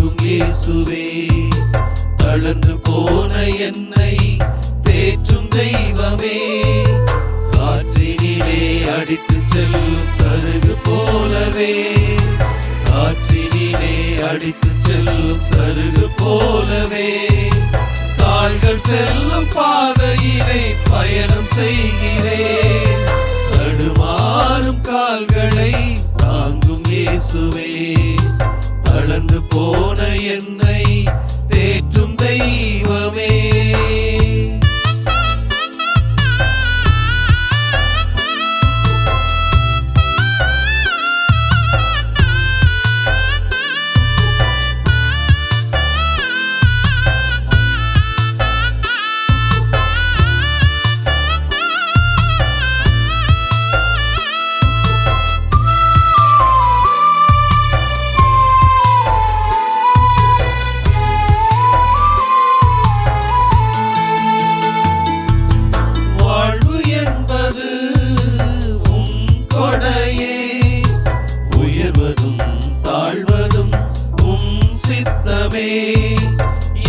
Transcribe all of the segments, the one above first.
தாங்கும் இயேசுவே. தளர்ந்து போன என்னை தேற்றும் தெய்வமே, காற்றினிலே அடித்து செல்லும் சருகு போலவே, காற்றினிலே அடித்து செல்லும் சருகு போலவே, கால்கள் செல்லும் பாதையிலே பயணம் செய்கிறேன். தடுமாறும் கால்களை தாங்கும் இயேசுவே, தளர்ந்து போன என்னை தேற்றும் தெய்வமே.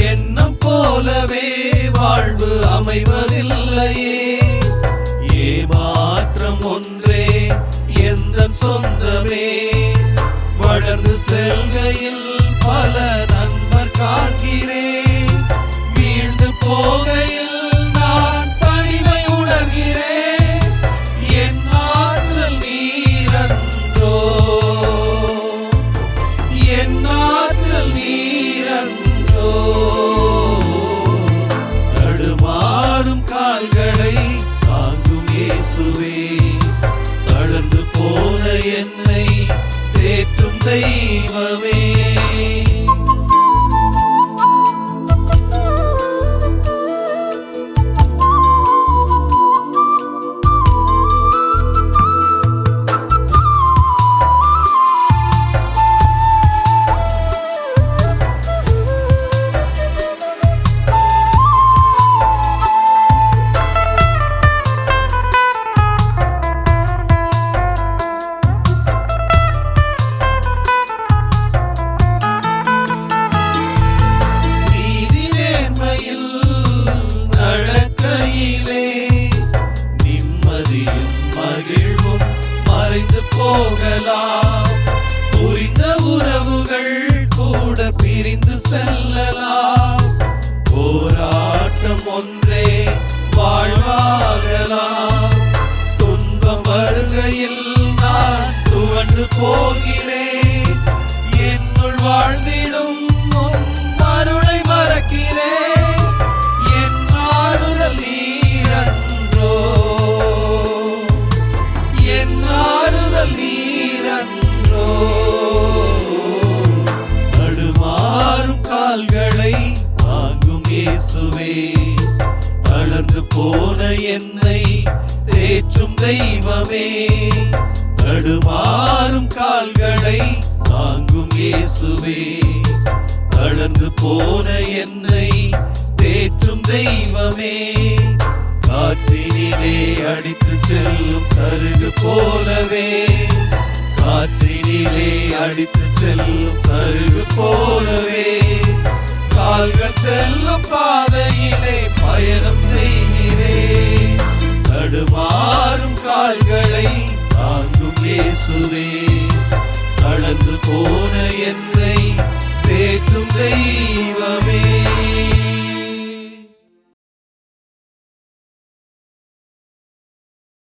எண்ணம் போலவே வாழ்வு அமைவதில்லையே, ஏமாற்றம் ஒன்றே எந்தன் சொந்தமே. வளர்ந்து செல்கையில் பல நண்பர் காண்கிறேன், வீழ்ந்து போகையில் நான் தனிமை உணர்கிறேன். என் ஆற்றல் நீரன்றோ, என் ஆற்றல் நீரன்றோ. தடுமாறும் கால்களை தாங்கும் இயேசுவே, தளர்ந்து போன என்னை தேற்றும் தெய்வமே. போகலாம், புரிந்த உறவுகள் கூட பிரிந்து செல்லலாம். போராட்டம் ஒன்றே வாழ்வாகலாம். துன்பம் வருகையில் நான் துவண்டு போகிறேன். என்னுள் வாழ்ந்திடும் அருளை மறக்கிறேன். என் ஆறுதல் நீரன்றோ, என் ஆறுதல் நீரன்றோ. தடுமாறும் கால்களை தாங்கும் இயேசுவே, தளர்ந்து போன என்னை தேற்றும் தெய்வமே. தடுமாறும் கால்களை தாங்கும் இயேசுவே, தளர்ந்து போன என்னை தேற்றும் தெய்வமே. காற்றினிலே அடித்து செல்லும் சருகு போலவே, காற்றினிலே அடித்து செல்லும் சருகு போலவே, கால்கள் செல்லும் பாதையிலே பயணம் செய்கிறேன். தடுமாறும் கால்களை தாங்கும் இயேசுவே, தளர்ந்து போ